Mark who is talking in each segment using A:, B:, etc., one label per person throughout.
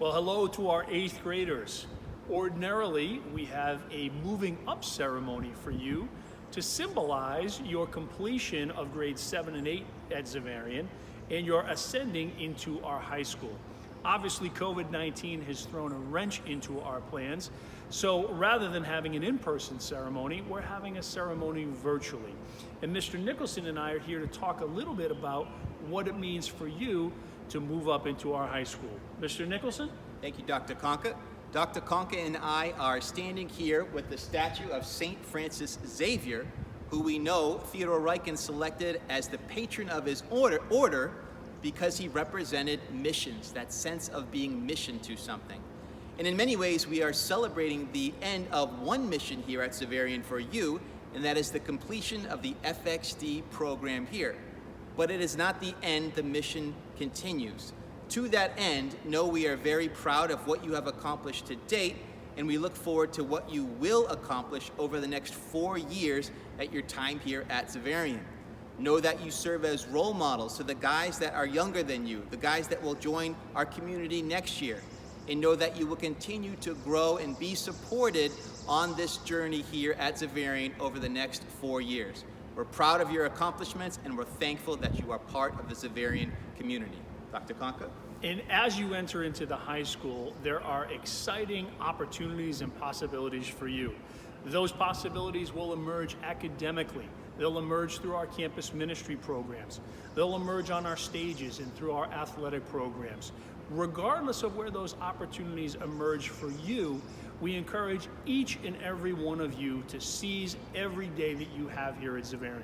A: Well, hello to our 8th graders. Ordinarily, we have a moving up ceremony for you to symbolize your completion of grades 7 and 8 at Xaverian and your ascending into our high school. Obviously, COVID-19 has thrown a wrench into our plans, so rather than having an in-person ceremony, we're having a ceremony virtually. And Mr. Nicholson and I are here to talk a little bit about what it means for you to move up into our high school. Mr. Nicholson?
B: Thank you, Dr. Conca. Dr. Conca and I are standing here with the statue of St. Francis Xavier, who we know Theodore Ryken selected as the patron of his order because he represented missions, that sense of being mission to something. And in many ways, we are celebrating the end of one mission here at Xaverian for you, and that is the completion of the FXD program here. But it is not the end, the mission continues. To that end, know we are very proud of what you have accomplished to date, and we look forward to what you will accomplish over the next 4 years at your time here at Xaverian. Know that you serve as role models to the guys that are younger than you, the guys that will join our community next year, and know that you will continue to grow and be supported on this journey here at Xaverian over the next 4 years. We're proud of your accomplishments, and we're thankful that you are part of the Xaverian community. Dr. Conca?
A: And as you enter into the high school, there are exciting opportunities and possibilities for you. Those possibilities will emerge academically. They'll emerge through our campus ministry programs. They'll emerge on our stages and through our athletic programs. Regardless of where those opportunities emerge for you, we encourage each and every one of you to seize every day that you have here at Xaverian.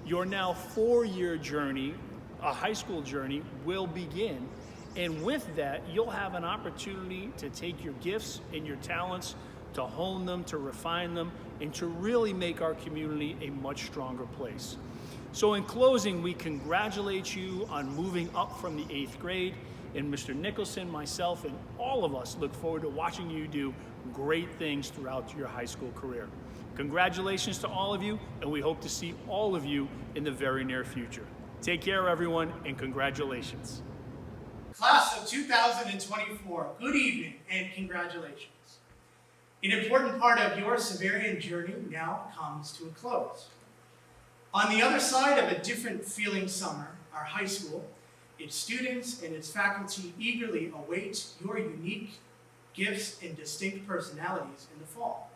A: Your now 4-year journey, a high school journey, will begin. And with that, you'll have an opportunity to take your gifts and your talents, to hone them, to refine them, and to really make our community a much stronger place. So in closing, we congratulate you on moving up from the 8th grade. And Mr. Nicholson, myself, and all of us look forward to watching you do great things throughout your high school career. Congratulations to all of you, and we hope to see all of you in the very near future. Take care, everyone, and congratulations.
C: Class of 2024, good evening and congratulations. An important part of your Xaverian journey now comes to a close. On the other side of a different feeling summer, our high school, its students and its faculty eagerly await your unique gifts and distinct personalities in the fall.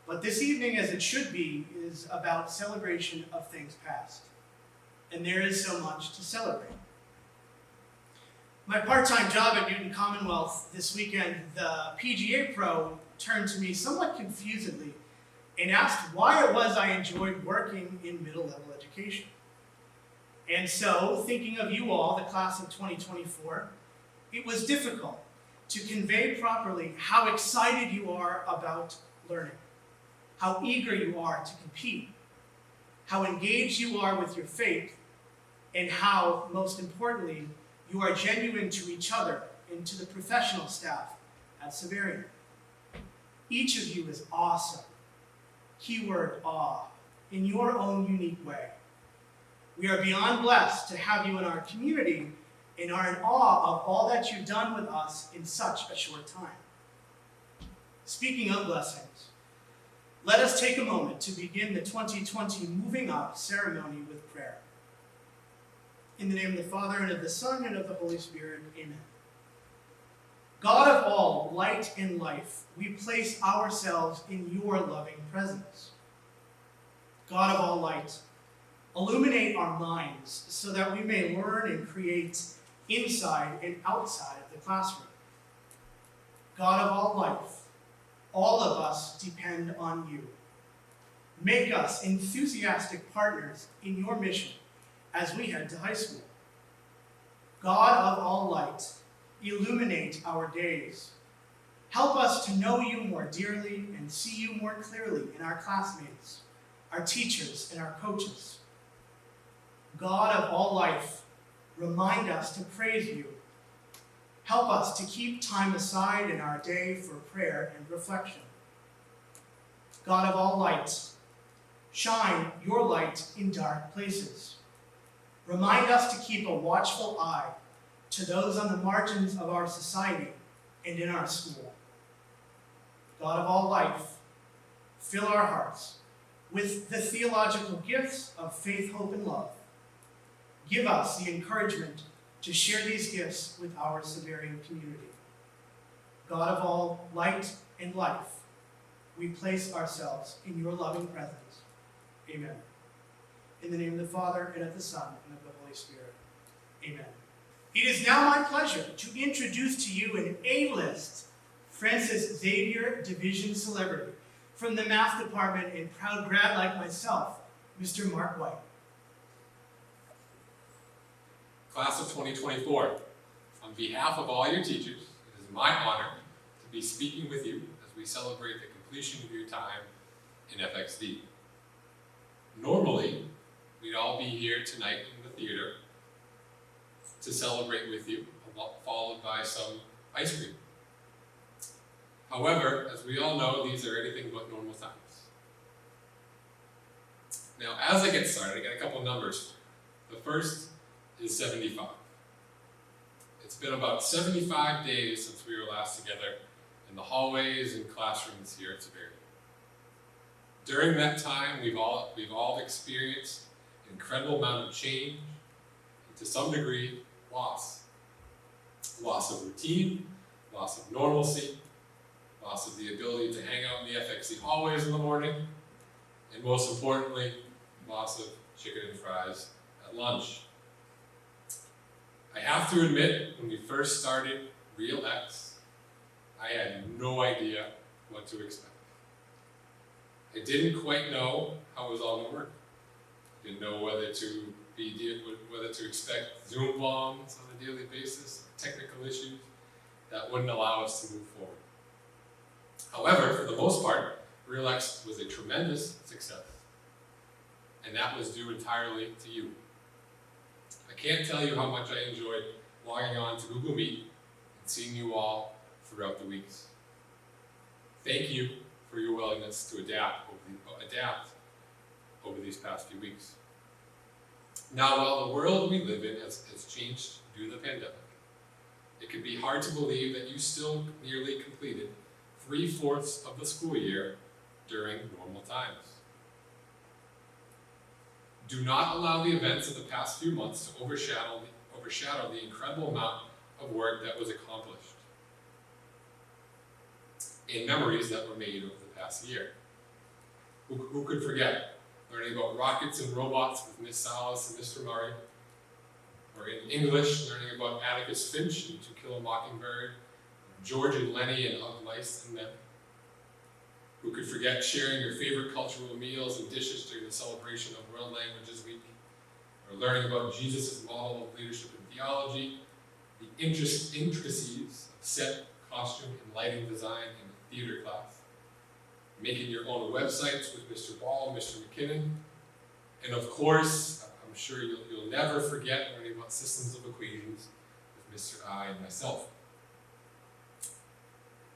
C: But this evening, as it should be, is about celebration of things past. And there is so much to celebrate. My part-time job at Newton Commonwealth this weekend, the PGA pro turned to me somewhat confusedly and asked why it was I enjoyed working in middle-level education. And so, thinking of you all, the class of 2024, it was difficult to convey properly how excited you are about learning, how eager you are to compete, how engaged you are with your faith, and how, most importantly, you are genuine to each other and to the professional staff at Xaverian. Each of you is awesome, keyword awe, in your own unique way. We are beyond blessed to have you in our community and are in awe of all that you've done with us in such a short time. Speaking of blessings, let us take a moment to begin the 2020 Moving Up ceremony with prayer. In the name of the Father, and of the Son, and of the Holy Spirit, amen. God of all light and life, we place ourselves in your loving presence. God of all light, illuminate our minds so that we may learn and create inside and outside of the classroom. God of all life, all of us depend on you. Make us enthusiastic partners in your mission as we head to high school. God of all light, illuminate our days. Help us to know you more dearly and see you more clearly in our classmates, our teachers, and our coaches. God of all life, remind us to praise you. Help us to keep time aside in our day for prayer and reflection. God of all light, shine your light in dark places. Remind us to keep a watchful eye to those on the margins of our society and in our school. God of all life, fill our hearts with the theological gifts of faith, hope, and love. Give us the encouragement to share these gifts with our Severian community. God of all light and life, we place ourselves in your loving presence. Amen. In the name of the Father, and of the Son, and of the Holy Spirit. Amen. It is now my pleasure to introduce to you an A-list Francis Xavier Division celebrity from the Math Department and proud grad like myself, Mr. Mark White.
D: Class of 2024, on behalf of all your teachers, it is my honor to be speaking with you as we celebrate the completion of your time in FXD. Normally, we'd all be here tonight in the theater to celebrate with you, followed by some ice cream. However, as we all know, these are anything but normal times. Now, as I get started, I got a couple numbers. The first is 75. It's been about 75 days since we were last together in the hallways and classrooms here at Severian. During that time, we've all experienced an incredible amount of change, and to some degree, loss. Loss of routine, loss of normalcy, loss of the ability to hang out in the FXC hallways in the morning, and most importantly, loss of chicken and fries at lunch. I have to admit, when we first started Real X, I had no idea what to expect. I didn't quite know how it was all going to work. I didn't know whether to expect Zoom bombs on a daily basis, technical issues that wouldn't allow us to move forward. However, for the most part, Real X was a tremendous success, and that was due entirely to you. I can't tell you how much I enjoyed logging on to Google Meet and seeing you all throughout the weeks. Thank you for your willingness to adapt over these past few weeks. Now, while the world we live in has changed due to the pandemic, it can be hard to believe that you still nearly completed 3/4 of the school year during normal times. Do not allow the events of the past few months to overshadow the incredible amount of work that was accomplished and memories that were made over the past year. Who could forget learning about rockets and robots with Miss Salas and Mr. Murray, or in English, learning about Atticus Finch and To Kill a Mockingbird, George and Lenny and Of Mice and Men. Who could forget sharing your favorite cultural meals and dishes during the celebration of World Languages Week, or learning about Jesus' model of leadership and theology, the intricacies of set, costume, and lighting design in the theater class, making your own websites with Mr. Ball and Mr. McKinnon, and of course, I'm sure you'll never forget learning about systems of equations with Mr. I and myself.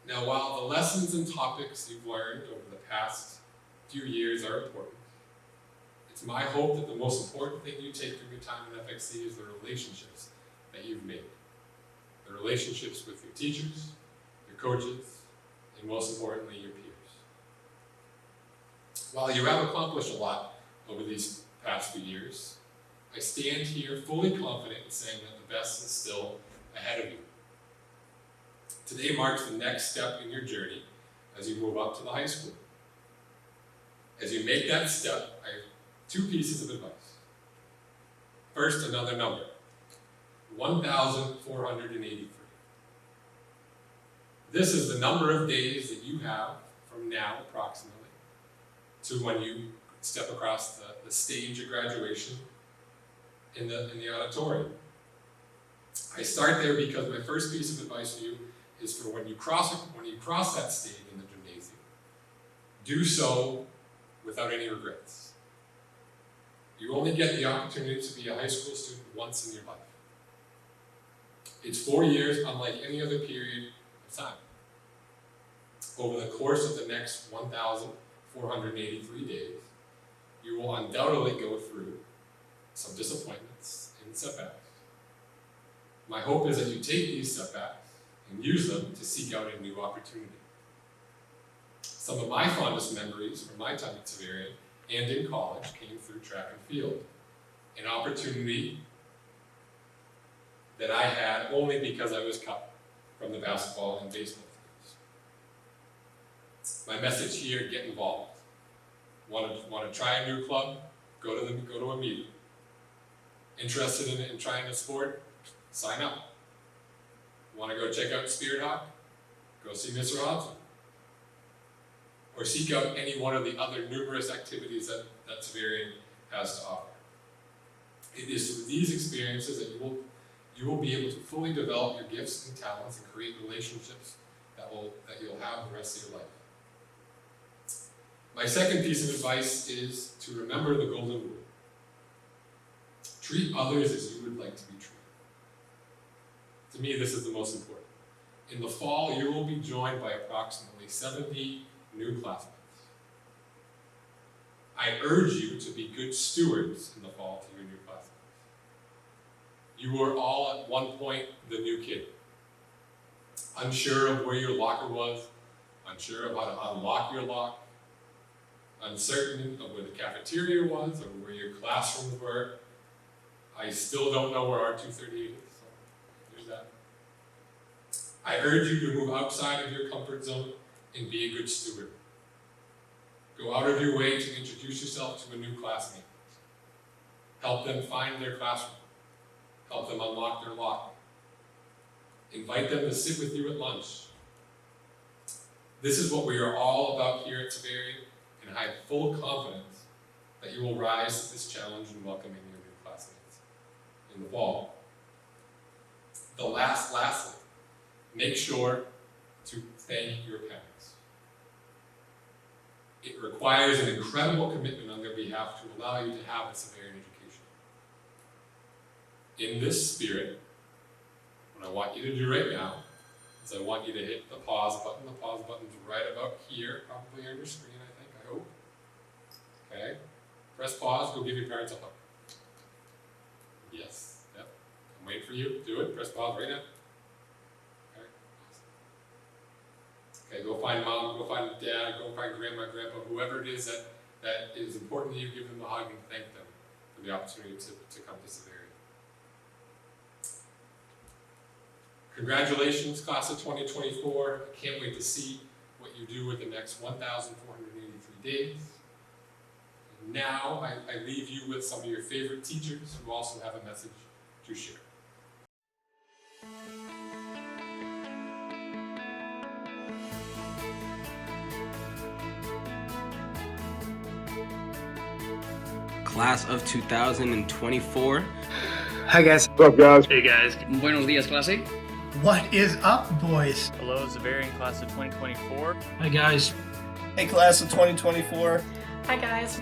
D: Now, while the lessons and topics you've learned over the past few years are important, it's my hope that the most important thing you take from your time in FXC is the relationships that you've made. The relationships with your teachers, your coaches, and most importantly, your peers. While you have accomplished a lot over these past few years, I stand here fully confident in saying that the best is still ahead of you. Today marks the next step in your journey as you move up to the high school. As you make that step, I have 2 pieces of advice. First, another number, 1,483. This is the number of days that you have from now, approximately, to when you step across the stage of graduation in the auditorium. I start there because my first piece of advice for you is for when you cross that stage in the gymnasium, do so without any regrets. You only get the opportunity to be a high school student once in your life. It's 4 years unlike any other period of time. Over the course of the next 1,483 days, you will undoubtedly go through some disappointments and setbacks. My hope is that you take these setbacks and use them to seek out a new opportunity. Some of my fondest memories from my time at Xaverian and in college came through track and field, an opportunity that I had only because I was cut from the basketball and baseball teams. My message here: get involved. Want to try a new club? Go to a meeting. Interested in trying a sport? Sign up. Want to go check out Spirit Hawk? Go see Mr. Hobson. Or seek out any one of the other numerous activities that Xaverian has to offer. It is through these experiences that you will be able to fully develop your gifts and talents and create relationships that you'll have the rest of your life. My second piece of advice is to remember the golden rule. Treat others as you would like to be treated. To me, this is the most important. In the fall, you will be joined by approximately 70 new classmates. I urge you to be good stewards in the fall to your new classmates. You were all at one point the new kid, unsure of where your locker was, unsure of how to unlock your lock, uncertain of where the cafeteria was or where your classrooms were. I still don't know where R238 is, so there's that. I urge you to move outside of your comfort zone and be a good steward. Go out of your way to introduce yourself to a new classmate. Help them find their classroom. Help them unlock their lock. Invite them to sit with you at lunch. This is what we are all about here at Xaverian, and I have full confidence that you will rise to this challenge in welcoming your new classmates in the fall. Lastly, make sure to thank your parents. It requires an incredible commitment on their behalf to allow you to have a Xaverian education. In this spirit, what I want you to do right now is I want you to hit the pause button. The pause button's right about here, probably on your screen, I hope. Okay? Press pause, go give your parents a hug. Yes, yep. I'm waiting for you. Do it. Press pause right now. Okay, go find mom, go find dad, go find grandma, grandpa, whoever it is that is important to you, give them a hug and thank them for the opportunity to come to Xaverian. Congratulations, class of 2024. I can't wait to see what you do with the next 1,483 days. And now I leave you with some of your favorite teachers who also have a message to share.
E: Class of 2024.
F: Hi guys.
G: What's up, guys?
H: Hey guys.
I: Buenos dias, clase.
C: What is up, boys?
J: Hello, Xaverian class of 2024.
H: Hi guys.
K: Hey, class of 2024.
L: Hi guys.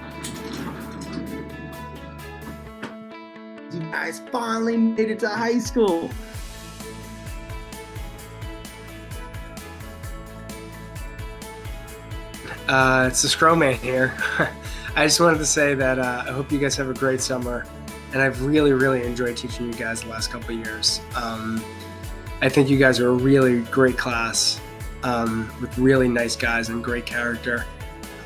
K: You guys finally made it to high school.
F: It's the Scrowman here. I just wanted to say that I hope you guys have a great summer, and I've really enjoyed teaching you guys the last couple of years. I think you guys are a really great class with really nice guys and great character.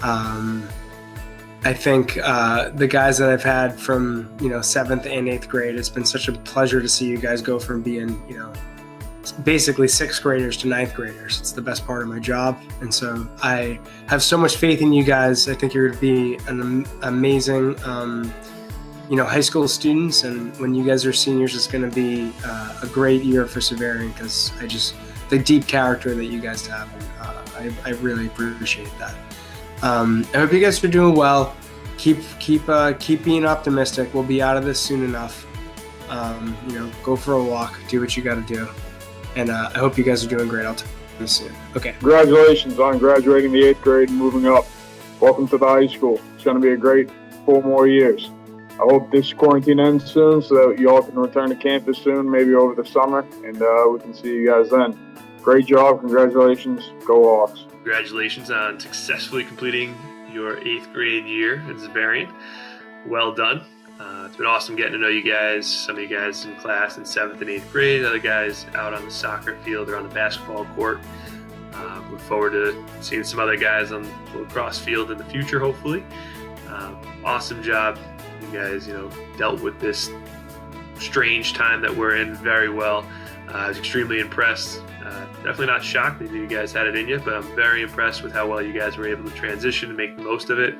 F: I think the guys that I've had from 7th and 8th grade, it's been such a pleasure to see you guys go from being basically 6th graders to 9th graders. It's the best part of my job, and so I have so much faith in you guys. I think you're going to be an amazing high school students, and when you guys are seniors, it's going to be a great year for Xaverian, because the deep character that you guys have, and I really appreciate that. I hope you guys are doing well. Keep being optimistic. We'll be out of this soon enough. Go for a walk, do what you got to do, and I hope you guys are doing great. I'll talk to you soon. Okay.
G: Congratulations on graduating the 8th grade and moving up. Welcome to the high school. It's going to be a great 4 more years. I hope this quarantine ends soon so that you all can return to campus soon, maybe over the summer, and we can see you guys then. Great job. Congratulations. Go Hawks.
H: Congratulations on successfully completing your 8th grade year at Xaverian. Well done. It's been awesome getting to know you guys, some of you guys in class in 7th and 8th grade, other guys out on the soccer field or on the basketball court. Look forward to seeing some other guys on the lacrosse field in the future, hopefully. Awesome job. You guys, dealt with this strange time that we're in very well. I was extremely impressed. Definitely not shocked that you guys had it in you, but I'm very impressed with how well you guys were able to transition and make the most of it.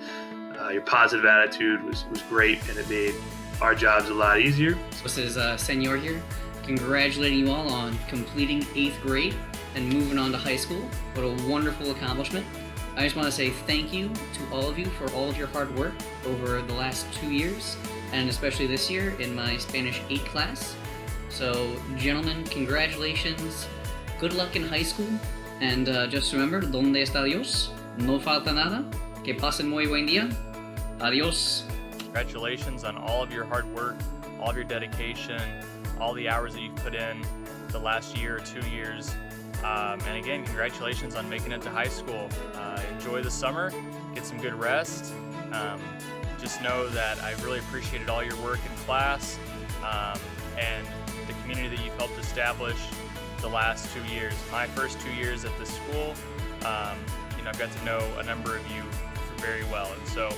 H: Your positive attitude was great, and it made our jobs a lot easier.
I: This is Senor here, congratulating you all on completing 8th grade and moving on to high school. What a wonderful accomplishment. I just want to say thank you to all of you for all of your hard work over the last 2 years, and especially this year in my Spanish 8 class. So, gentlemen, congratulations. Good luck in high school, and just remember, ¿Dónde está Dios? No falta nada. Que pasen muy buen día. Adios.
J: Congratulations on all of your hard work, all of your dedication, all the hours that you've put in the last year or 2 years. And again, congratulations on making it to high school. Enjoy the summer, get some good rest. Just know that I really appreciated all your work in class and the community that you've helped establish the last 2 years. My first 2 years at the school, I've got to know a number of you very well. And so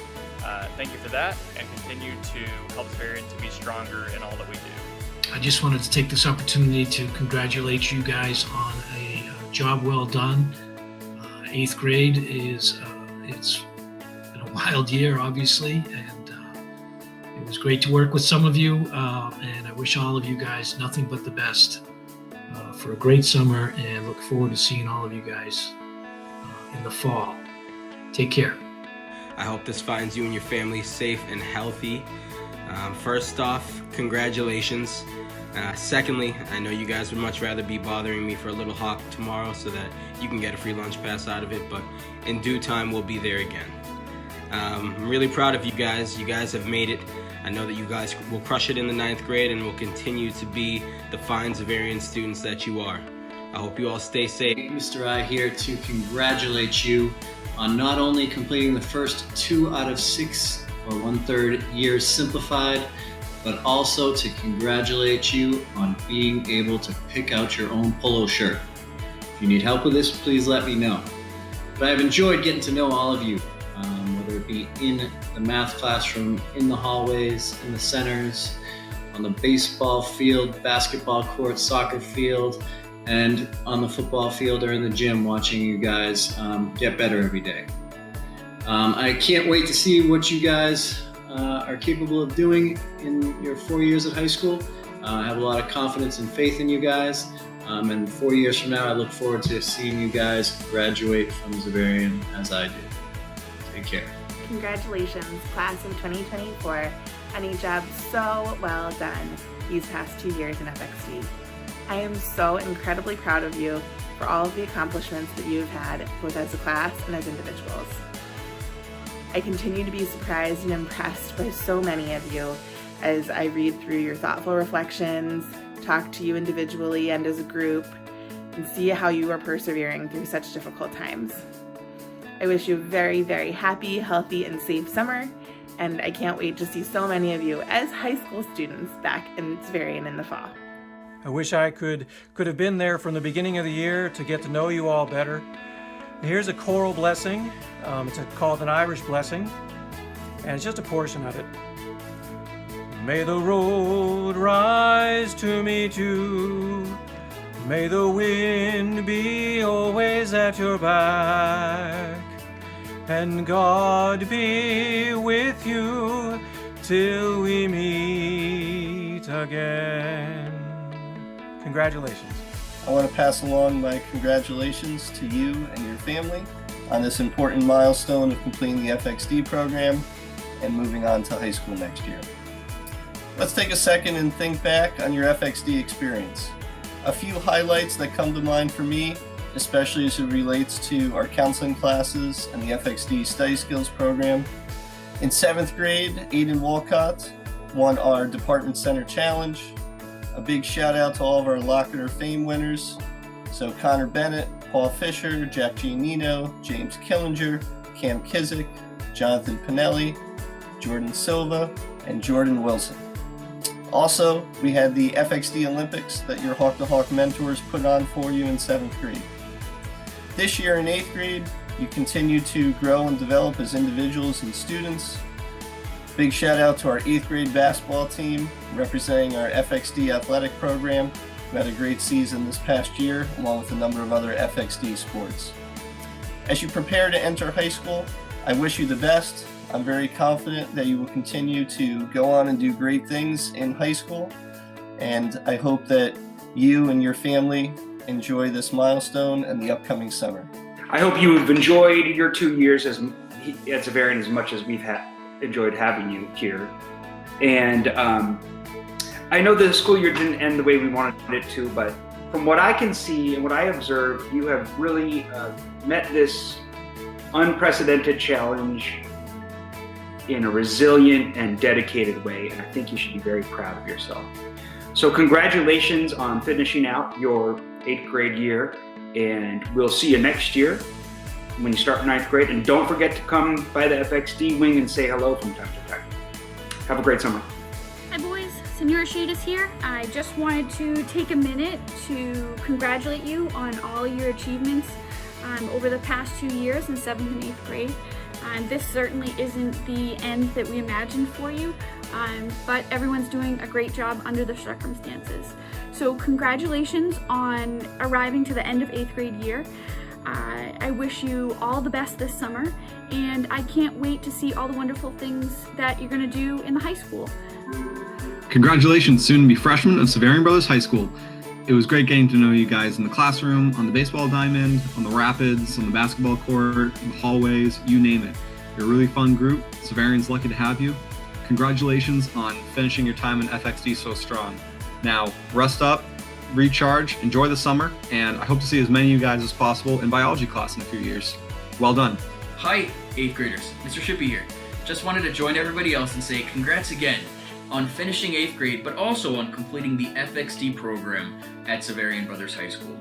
J: thank you for that, and continue to help Zavarian to be stronger in all that we do.
L: I just wanted to take this opportunity to congratulate you guys on a job well done. 8th grade is, it's been a wild year, obviously, and it was great to work with some of you, and I wish all of you guys nothing but the best for a great summer, and look forward to seeing all of you guys in the fall. Take care.
E: I hope this finds you and your family safe and healthy. First off, congratulations. Secondly, I know you guys would much rather be bothering me for a little hawk tomorrow so that you can get a free lunch pass out of it, but in due time, we'll be there again. I'm really proud of you guys. You guys have made it. I know that you guys will crush it in the 9th grade and will continue to be the fine Zavarian students that you are. I hope you all stay safe.
M: Mr. I here to congratulate you on not only completing the first 2 out of 6 or 1/3 years simplified, but also to congratulate you on being able to pick out your own polo shirt. If you need help with this, please let me know. But I've enjoyed getting to know all of you, whether it be in the math classroom, in the hallways, in the centers, on the baseball field, basketball court, soccer field, and on the football field or in the gym, watching you guys get better every day. I can't wait to see what you guys are capable of doing in your 4 years at high school. I have a lot of confidence and faith in you guys. And 4 years from now, I look forward to seeing you guys graduate from Zavarian as I did. Take care.
N: Congratulations, class of 2024, on a job so well done these past 2 years in FXD. I am so incredibly proud of you for all of the accomplishments that you've had, both as a class and as individuals. I continue to be surprised and impressed by so many of you as I read through your thoughtful reflections, talk to you individually and as a group, and see how you are persevering through such difficult times. I wish you a very, very happy, healthy, and safe summer, and I can't wait to see so many of you as high school students back in Zavarian in the fall.
O: I wish I could have been there from the beginning of the year to get to know you all better. Here's a choral blessing. It's called an Irish blessing, and it's just a portion of it. May the road rise to meet you. May the wind be always at your back. And God be with you till we meet again. Congratulations.
P: I want to pass along my congratulations to you and your family on this important milestone of completing the FXD program and moving on to high school next year. Let's take a second and think back on your FXD experience. A few highlights that come to mind for me, especially as it relates to our counseling classes and the FXD Study Skills program. In 7th grade, Aiden Walcott won our Department Center Challenge. A big shout out to all of our Lockiter Fame winners. So Connor Bennett, Paul Fisher, Jack Giannino, James Killinger, Cam Kizik, Jonathan Pinelli, Jordan Silva, and Jordan Wilson. Also, we had the FXD Olympics that your Hawk to Hawk mentors put on for you in 7th grade. This year in 8th grade, you continue to grow and develop as individuals and students. Big shout out to our 8th grade basketball team representing our FXD athletic program, who had a great season this past year, along with a number of other FXD sports. As you prepare to enter high school, I wish you the best. I'm very confident that you will continue to go on and do great things in high school, and I hope that you and your family enjoy this milestone and the upcoming summer.
Q: I hope you've enjoyed your 2 years at Xaverian as much as we've enjoyed having you here. And I know the school year didn't end the way we wanted it to, but from what I can see and what I observe, you have really met this unprecedented challenge in a resilient and dedicated way, and I think you should be very proud of yourself. So congratulations on finishing out your 8th grade year, and we'll see you next year when you start 9th grade. And don't forget to come by the FXD wing and say hello from time to time. Have a great summer.
R: Hi boys, Senora Shade is here. I just wanted to take a minute to congratulate you on all your achievements over the past 2 years in 7th and 8th grade. This certainly isn't the end that we imagined for you, but everyone's doing a great job under the circumstances. So congratulations on arriving to the end of 8th grade year. I wish you all the best this summer, and I can't wait to see all the wonderful things that you're going to do in the high school.
S: Congratulations, soon-to-be freshmen of Xaverian Brothers High School. It was great getting to know you guys in the classroom, on the baseball diamond, on the rapids, on the basketball court, in the hallways, you name it. You're a really fun group. Xaverian's lucky to have you. Congratulations on finishing your time in FXD so strong. Now, rest up, recharge, enjoy the summer, and I hope to see as many of you guys as possible in biology class in a few years. Well done.
T: Hi, 8th graders. Mr. Shippey here. Just wanted to join everybody else and say congrats again on finishing 8th grade, but also on completing the FXD program at Xaverian Brothers High School.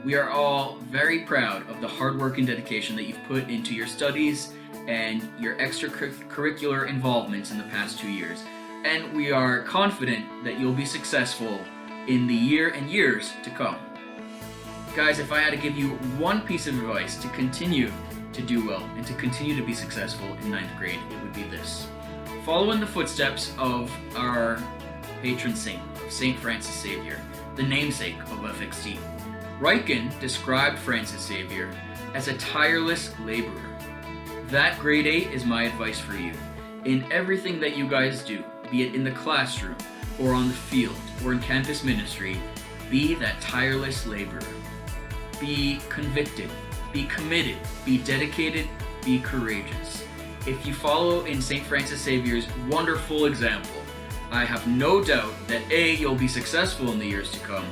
T: We are all very proud of the hard work and dedication that you've put into your studies and your extracurricular involvements in the past 2 years. And we are confident that you'll be successful in the year and years to come. Guys, if I had to give you one piece of advice to continue to do well and to continue to be successful in 9th grade, it would be this. Follow in the footsteps of our patron saint, of St. Francis Xavier, the namesake of FXD. Ryken described Francis Xavier as a tireless laborer. That grade 8 is my advice for you. In everything that you guys do, be it in the classroom, or on the field, or in campus ministry, be that tireless laborer. Be convicted, be committed, be dedicated, be courageous. If you follow in St. Francis Xavier's wonderful example, I have no doubt that A, you'll be successful in the years to come,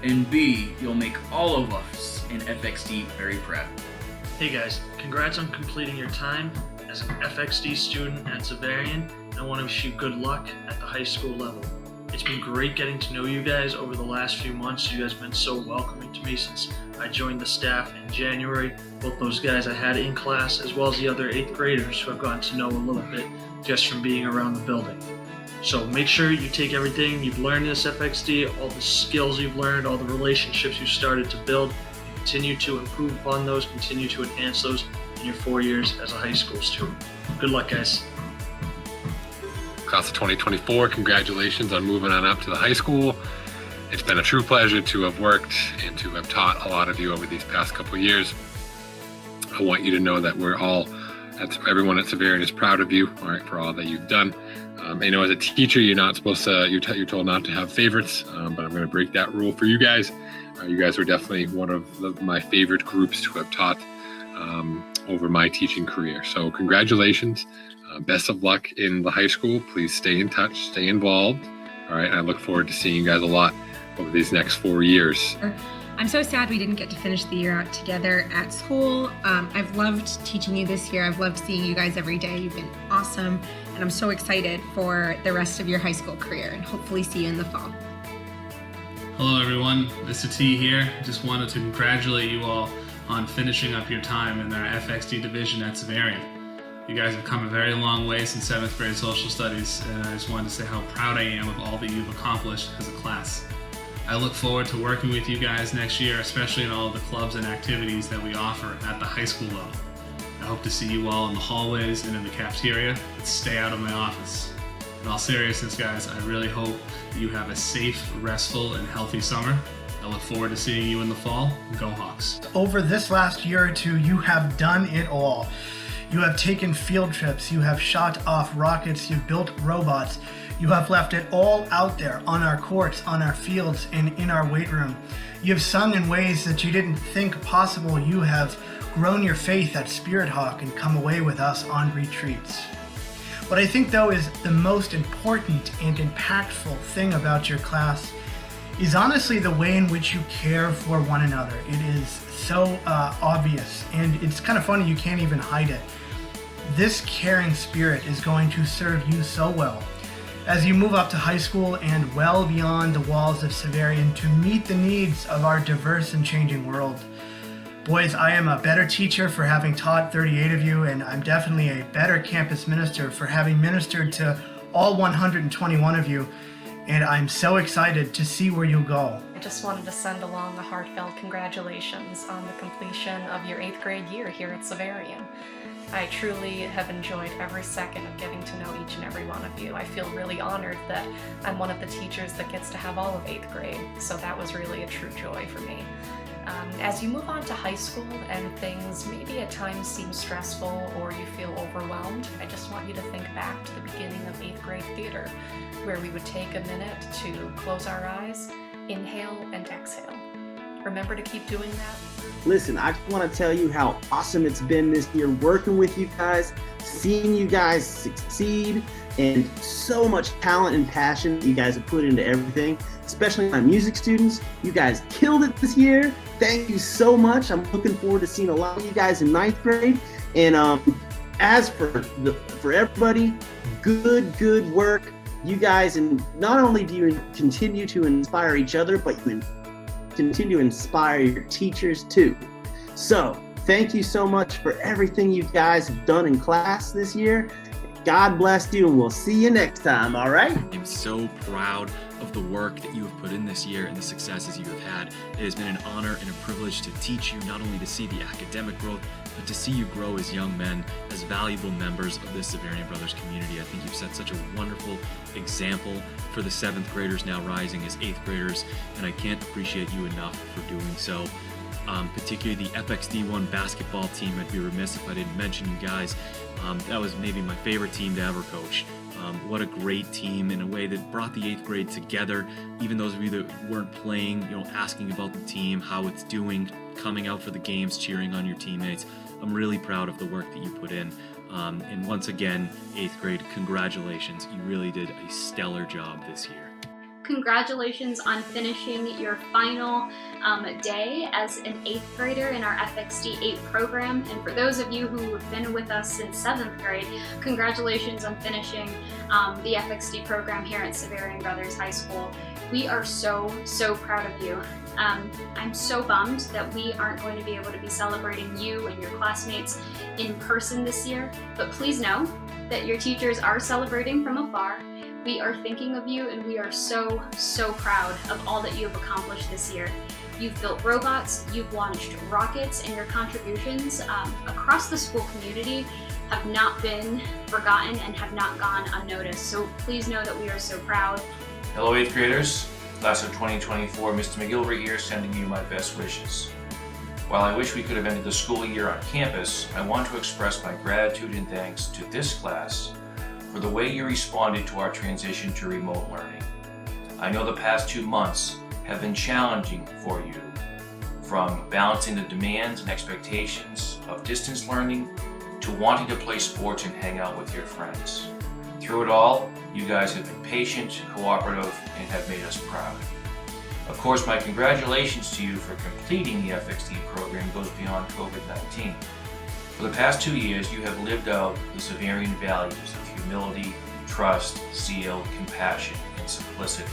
T: and B, you'll make all of us in FXD very proud.
L: Hey guys, congrats on completing your time as an FXD student at Xaverian. I want to wish you good luck at the high school level. It's been great getting to know you guys over the last few months. You guys have been so welcoming to me since I joined the staff in January. Both those guys I had in class, as well as the other 8th graders who I've gotten to know a little bit just from being around the building. So make sure you take everything you've learned in this FXD, all the skills you've learned, all the relationships you've started to build, and continue to improve upon those, continue to enhance those in your 4 years as a high school student. Good luck, guys.
D: Class of 2024, congratulations on moving on up to the high school. It's been a true pleasure to have worked and to have taught a lot of you over these past couple of years. I want you to know that everyone at Xaverian is proud of you, all right, for all that you've done. I know as a teacher, you're not supposed to, you're told not to have favorites, but I'm going to break that rule for you guys. You guys were definitely one of my favorite groups to have taught over my teaching career. So congratulations. Best of luck in the high school. Please stay in touch, stay involved. All right, I look forward to seeing you guys a lot over these next 4 years.
U: I'm so sad we didn't get to finish the year out together at school. I've loved teaching you this year. I've loved seeing you guys every day. You've been awesome, and I'm so excited for the rest of your high school career, and hopefully see you in the fall.
V: Hello everyone, Mr. T here. Just wanted to congratulate you all on finishing up your time in our FXD division at Xaverian. You guys have come a very long way since 7th grade social studies, and I just wanted to say how proud I am of all that you've accomplished as a class. I look forward to working with you guys next year, especially in all of the clubs and activities that we offer at the high school level. I hope to see you all in the hallways and in the cafeteria, but stay out of my office. In all seriousness, guys, I really hope that you have a safe, restful, and healthy summer. I look forward to seeing you in the fall. Go Hawks.
C: Over this last year or two, you have done it all. You have taken field trips, you have shot off rockets, you've built robots, you have left it all out there on our courts, on our fields, and in our weight room. You have sung in ways that you didn't think possible. You have grown your faith at Spirit Hawk and come away with us on retreats. What I think though is the most important and impactful thing about your class is honestly the way in which you care for one another. It is so obvious, and it's kind of funny, you can't even hide it. This caring spirit is going to serve you so well as you move up to high school and well beyond the walls of Xaverian to meet the needs of our diverse and changing world. Boys, I am a better teacher for having taught 38 of you, and I'm definitely a better campus minister for having ministered to all 121 of you, and I'm so excited to see where you'll go.
A: I just wanted to send along a heartfelt congratulations on the completion of your 8th grade year here at Xaverian. I truly have enjoyed every second of getting to know each and every one of you. I feel really honored that I'm one of the teachers that gets to have all of 8th grade, so that was really a true joy for me. As you move on to high school and things maybe at times seem stressful or you feel overwhelmed, I just want you to think back to the beginning of 8th grade theater, where we would take a minute to close our eyes, inhale and exhale. Remember to keep doing that?
K: Listen, I just want to tell you how awesome it's been this year working with you guys, seeing you guys succeed, and so much talent and passion that you guys have put into everything, especially my music students. You guys killed it this year. Thank you so much. I'm looking forward to seeing a lot of you guys in 9th grade. And as for everybody, good work. You guys, and not only do you continue to inspire each other, but you continue to inspire your teachers too. So thank you so much for everything you guys have done in class this year. God bless you, and we'll see you next time, all right?
B: I'm so proud of the work that you have put in this year and the successes you have had. It has been an honor and a privilege to teach you, not only to see the academic growth, but to see you grow as young men, as valuable members of this Xaverian Brothers community. I think you've set such a wonderful example for the 7th graders now rising as 8th graders, and I can't appreciate you enough for doing so. Particularly the FXD1 basketball team. I'd be remiss if I didn't mention you guys. That was maybe my favorite team to ever coach. What a great team in a way that brought the 8th grade together. Even those of you that weren't playing, asking about the team, how it's doing, coming out for the games, cheering on your teammates. I'm really proud of the work that you put in. And once again, 8th grade, congratulations. You really did a stellar job this year.
W: Congratulations on finishing your final day as an 8th grader in our FXD 8 program. And for those of you who have been with us since 7th grade, congratulations on finishing the FXD program here at Xaverian Brothers High School. We are so proud of you. I'm so bummed that we aren't going to be able to be celebrating you and your classmates in person this year, but please know that your teachers are celebrating from afar. We are thinking of you, and we are so proud of all that you have accomplished this year. You've built robots, you've launched rockets, and your contributions across the school community have not been forgotten and have not gone unnoticed. So please know that we are so proud.
X: Hello 8th graders, class of 2024, Mr. McGilvery here, sending you my best wishes. While I wish we could have ended the school year on campus, I want to express my gratitude and thanks to this class for the way you responded to our transition to remote learning. I know the past 2 months have been challenging for you, from balancing the demands and expectations of distance learning to wanting to play sports and hang out with your friends. Through it all, you guys have been patient, cooperative, and have made us proud. Of course, my congratulations to you for completing the FXD program goes beyond COVID-19. For the past 2 years, you have lived out the Xaverian values of humility, trust, zeal, compassion, and simplicity.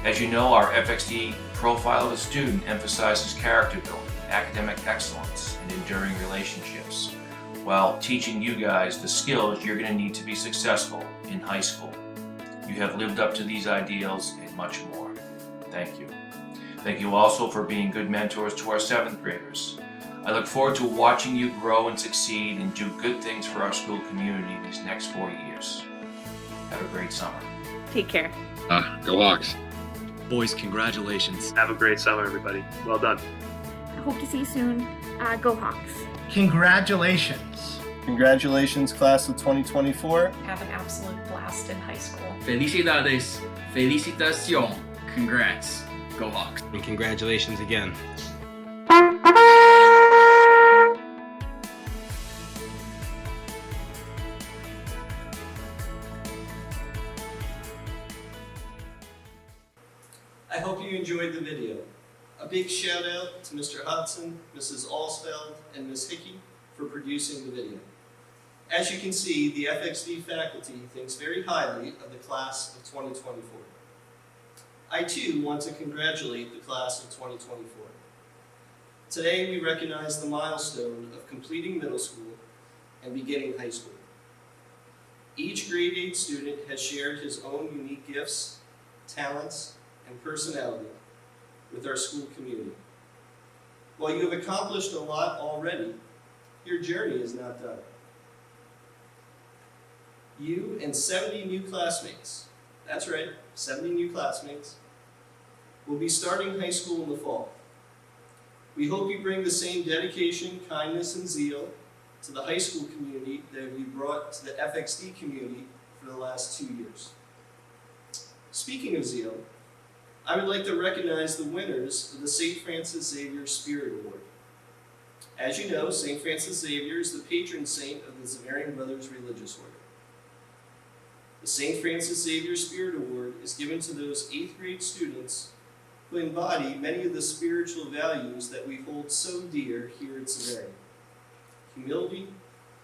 X: As you know, our FXD profile of the student emphasizes character building, academic excellence, and enduring relationships. while teaching you guys the skills you're going to need to be successful in high school. You have lived up to these ideals and much more. Thank you. Thank you also for being good mentors to our 7th graders. I look forward to watching you grow and succeed and do good things for our school community these next 4 years. Have a great summer.
N: Take care.
B: Go Hawks. Boys, congratulations.
F: Have a great summer, everybody. Well done.
R: I hope to see you soon. Go Hawks.
C: Congratulations.
P: Congratulations, class of 2024.
A: Have an absolute blast in high school.
T: Felicidades. Felicitación. Congrats. Go Hawks.
E: And congratulations again.
P: I hope you enjoyed the video. A big shout out to Mr. Hudson, Mrs. Alsfeld, and Ms. Hickey for producing the video. As you can see, the FXD faculty thinks very highly of the class of 2024. I too want to congratulate the class of 2024. Today we recognize the milestone of completing middle school and beginning high school. Each grade 8 student has shared his own unique gifts, talents, and personality with our school community. While you have accomplished a lot already, your journey is not done. You and 70 new classmates, that's right, 70 new classmates, will be starting high school in the fall. We hope you bring the same dedication, kindness, and zeal to the high school community that we brought to the FXD community for the last 2 years. Speaking of zeal, I would like to recognize the winners of the St. Francis Xavier Spirit Award. As you know, St. Francis Xavier is the patron saint of the Xaverian Brothers Religious Order. The St. Francis Xavier Spirit Award is given to those 8th grade students who embody many of the spiritual values that we hold so dear here at Xaverian: humility,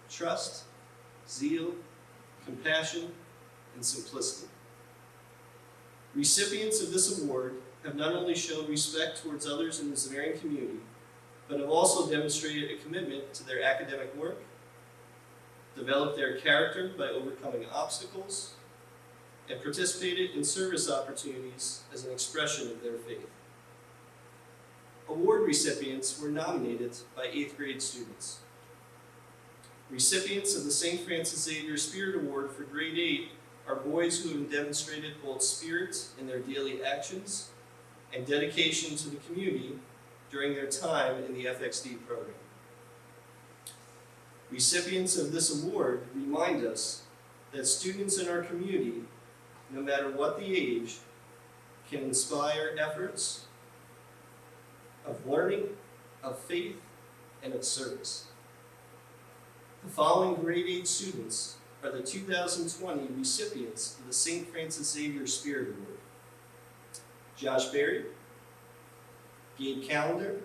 P: trust, zeal, compassion, and simplicity. Recipients of this award have not only shown respect towards others in the Xaverian community, but have also demonstrated a commitment to their academic work, developed their character by overcoming obstacles, and participated in service opportunities as an expression of their faith. Award recipients were nominated by 8th grade students. Recipients of the St. Francis Xavier Spirit Award for grade 8 are boys who have demonstrated both spirit in their daily actions and dedication to the community during their time in the FXD program. Recipients of this award remind us that students in our community, no matter what the age, can inspire efforts of learning, of faith, and of service. The following grade 8 students are the 2020 recipients of the St. Francis Xavier Spirit Award: Josh Berry, Gabe Callender,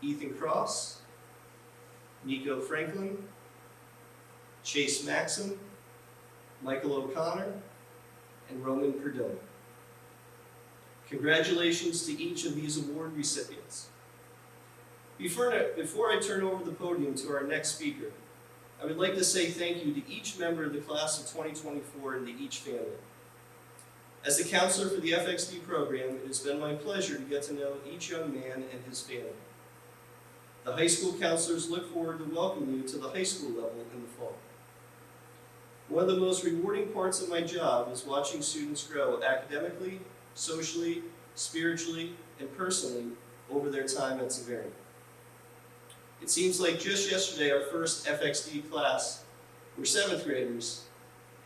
P: Ethan Cross, Nico Franklin, Chase Maxim, Michael O'Connor, and Roman Perdone. Congratulations to each of these award recipients. Before I turn over the podium to our next speaker, I would like to say thank you to each member of the class of 2024 and to each family. As the counselor for the FXD program, it has been my pleasure to get to know each young man and his family. The high school counselors look forward to welcoming you to the high school level in the fall. One of the most rewarding parts of my job is watching students grow academically, socially, spiritually, and personally over their time at Xaverian. It seems like just yesterday our first FXD class were 7th graders,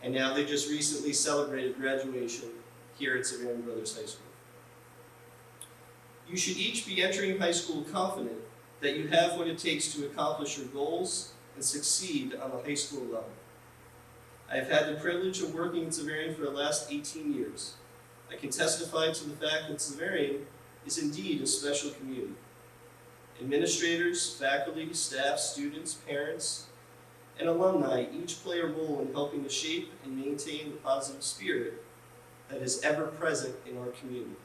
P: and now they just recently celebrated graduation here at Xaverian Brothers High School. You should each be entering high school confident that you have what it takes to accomplish your goals and succeed on the high school level. I have had the privilege of working at Xaverian for the last 18 years. I can testify to the fact that Xaverian is indeed a special community. Administrators, faculty, staff, students, parents, and alumni each play a role in helping to shape and maintain the positive spirit that is ever present in our community.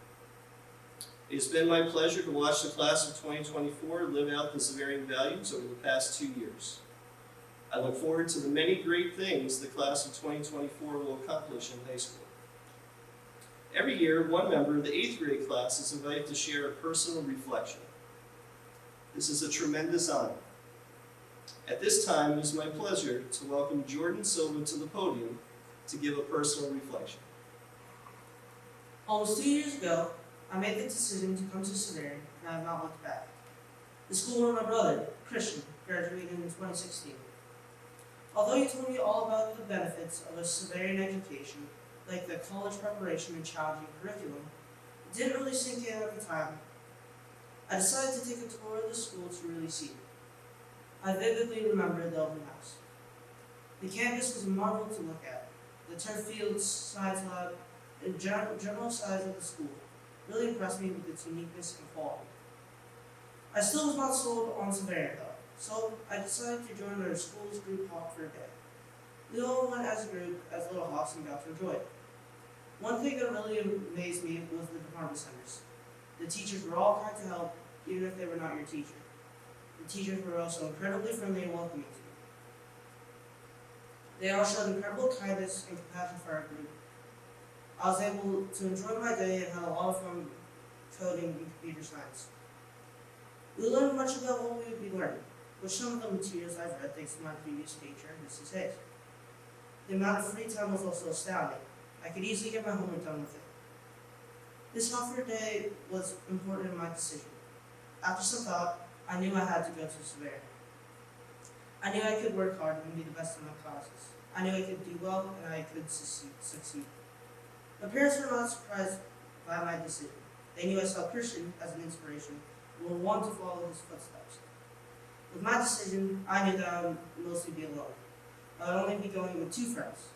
P: It's been my pleasure to watch the class of 2024 live out the Xaverian values over the past 2 years. I look forward to the many great things the class of 2024 will accomplish in high school. Every year, one member of the 8th grade class is invited to share a personal reflection. This is a tremendous honor. At this time, it is my pleasure to welcome Jordan Silva to the podium to give a personal reflection.
G: Almost 2 years ago, I made the decision to come to Xaverian, and I have not looked back. The school where my brother, Christian, graduated in 2016. Although he told me all about the benefits of a Xaverian education, like the college preparation and challenging curriculum, it didn't really sink in at the time. I decided to take a tour of the school to really see it. I vividly remember the open house. The campus was a marvel to look at. The turf fields, science lab, and general size of the school really impressed me with its uniqueness and quality. I still was not sold on Xaverian though, so I decided to join our school's group hawk for a day. We all went as a group as Little Hawks and got to enjoy it. One thing that really amazed me was the department centers. The teachers were all kind to help, even if they were not your teacher. The teachers were also incredibly friendly and welcoming to me. They all showed incredible kindness and compassion for our group. I was able to enjoy my day and had a lot of fun coding and computer science. We learned much about what we would be learning, with some of the materials I've read thanks to my previous teacher, Mrs. Hayes. The amount of free time was also astounding. I could easily get my homework done with it. This offer day was important in my decision. After some thought, I knew I had to go to Xaverian. I knew I could work hard and be the best in my classes. I knew I could do well and I could succeed. My parents were not surprised by my decision. They knew I saw Christian as an inspiration and would want to follow his footsteps. With my decision, I knew that I would mostly be alone. I would only be going with 2 friends.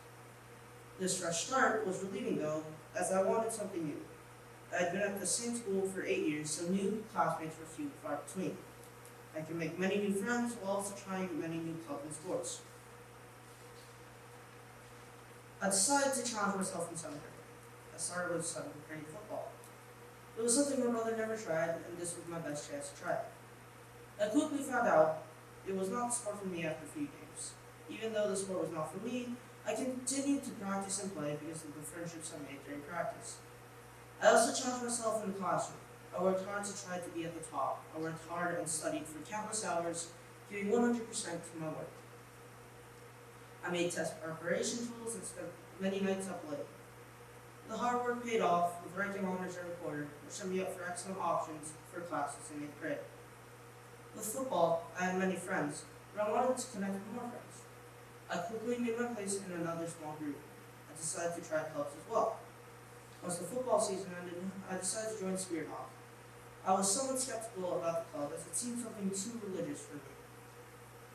G: This fresh start was relieving though, as I wanted something new. I had been at the same school for 8 years, so new classmates were few and far between. I could make many new friends while also trying many new clubs and sports. I decided to challenge myself in 7th grade. I started with 7th grade football. It was something my brother never tried, and this was my best chance to try it. I quickly found out it was not the sport for me after a few games. Even though the sport was not for me, I continued to practice and play because of the friendships I made during practice. I also challenged myself in the classroom. I worked hard to try to be at the top. I worked hard and studied for countless hours, giving 100% to my work. I made test preparation tools and spent many nights up late. The hard work paid off with ranking honors every quarter, which set me up for excellent options for classes in 8th grade. With football, I had many friends, but I wanted to connect with more friends. I quickly made my place in another small group. I decided to try clubs as well. Once the football season ended, I decided to join Spirit Hawk. I was somewhat skeptical about the club as it seemed something too religious for me.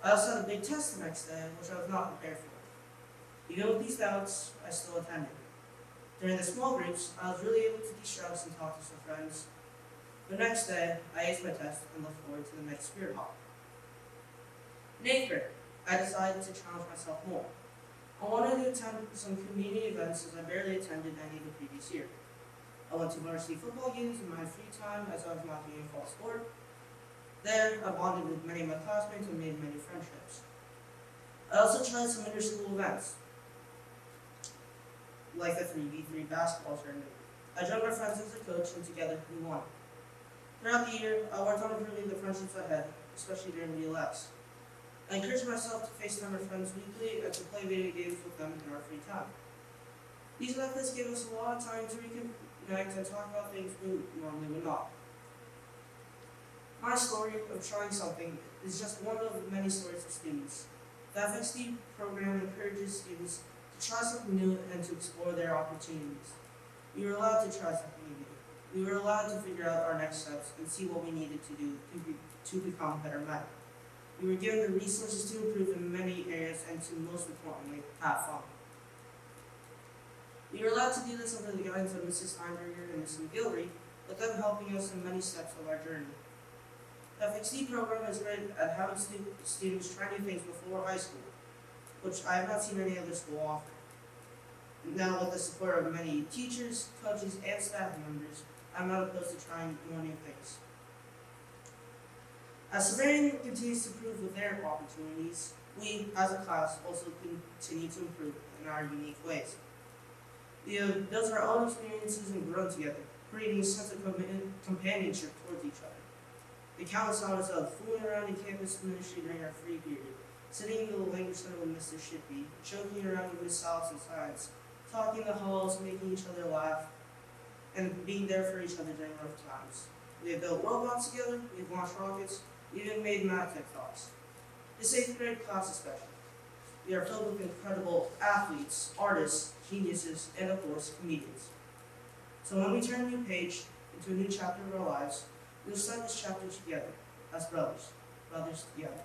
G: I also had a big test the next day, which I was not prepared for. Even with these doubts, I still attended. During the small groups, I was really able to de-stress and talk to some friends. The next day, I aced my test and looked forward to the next Spirit Hawk. In 8th grade, I decided to challenge myself more. I wanted to attend some community events as I barely attended any the previous year. I went to varsity football games in my free time as I was not doing fall sport. There, I bonded with many of my classmates and made many friendships. I also tried some inter-school events, like the 3v3 basketball tournament. I joined my friends as a coach and together we won. Throughout the year, I worked on improving the friendships I had, especially during VLS. I encouraged myself to FaceTime my friends weekly and to play video games with them in our free time. These methods gave us a lot of time to reconnect and talk about things we normally would not. My story of trying something is just one of many stories of students. The FXD program encourages students to try something new and to explore their opportunities. We were allowed to try something new. We were allowed to figure out our next steps and see what we needed to do to become better men. We were given the resources to improve in many areas and to, most importantly, have fun. We were allowed to do this under the guidance of Mrs. Steinberger and Mrs. McGilvery, with them helping us in many steps of our journey. The FXD program is great at having students try new things before high school, which I have not seen any other school offer. Now, with the support of many teachers, coaches, and staff members, I'm not opposed to trying more new things. As Severian continues to improve with their opportunities, we, as a class, also continue to improve in our unique ways. We have built our own experiences and grown together, creating a sense of companionship towards each other. The countless hours of fooling around in campus ministry during our free period, sitting in the language center with Mr. Shippey, joking around with Miss Alice and Science, talking in the halls, making each other laugh, and being there for each other during rough times. We have built robots together, we have launched rockets, we even made math TikToks. This 8th grade class is special. We are filled with incredible athletes, artists, geniuses, and of course, comedians. So when we turn a new page into a new chapter of our lives, we'll start this chapter together, as brothers together.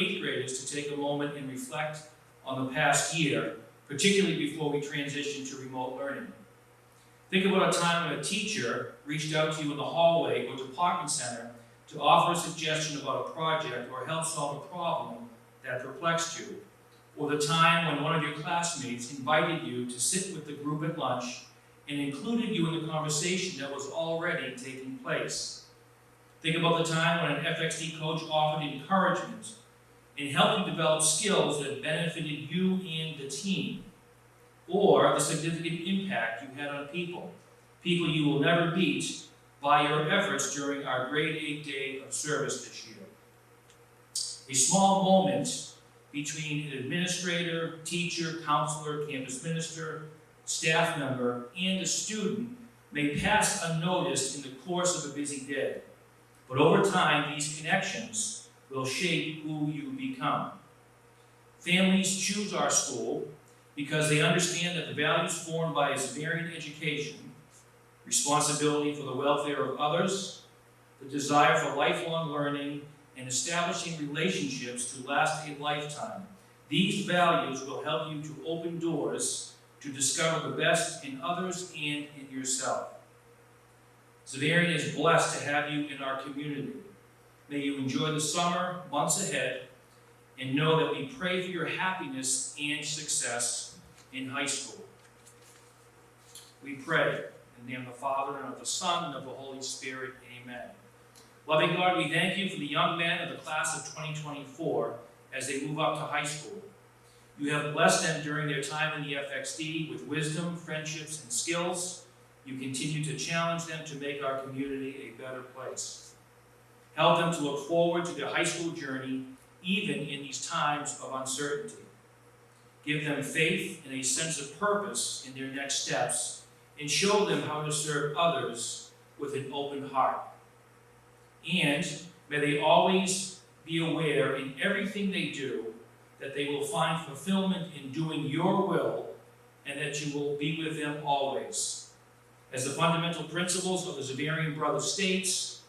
H: 8th graders to take a moment and reflect on the past year, particularly before we transition to remote learning. Think about a time when a teacher reached out to you in the hallway or department center to offer a suggestion about a project or help solve a problem that perplexed you, or the time when one of your classmates invited you to sit with the group at lunch and included you in the conversation that was already taking place. Think about the time when an FXD coach offered encouragement and helped you develop skills that benefited you and the team, or the significant impact you had on people you will never beat by your efforts during our grade 8 day of service this year. A small moment between an administrator, teacher, counselor, campus minister, staff member, and a student may pass unnoticed in the course of a busy day, but over time these connections will shape who you become. Families choose our school because they understand that the values formed by a Xaverian education, responsibility for the welfare of others, the desire for lifelong learning, and establishing relationships to last a lifetime. These values will help you to open doors to discover the best in others and in yourself. Xaverian is blessed to have you in our community. May you enjoy the summer, months ahead, and know that we pray for your happiness and success in high school. We pray in the name of the Father, and of the Son, and of the Holy Spirit. Amen. Loving God, we thank you for the young men of the class of 2024 as they move up to high school. You have blessed them during their time in the FXD with wisdom, friendships, and skills. You continue to challenge them to make our community a better place. Help them to look forward to their high school journey, even in these times of uncertainty. Give them faith and a sense of purpose in their next steps, and show them how to serve others with an open heart. And may they always be aware in everything they do that they will find fulfillment in doing your will, and that you will be with them always. As the fundamental principles of the Xaverian Brothers states,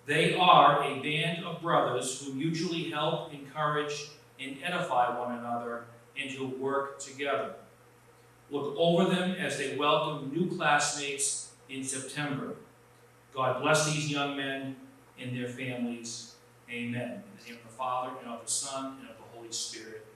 H: they are a band of brothers who mutually help, encourage, and edify one another, and who work together. Look over them as they welcome new classmates in September. God bless these young men and their families. Amen. In the name of the Father, and of the Son, and of the Holy Spirit.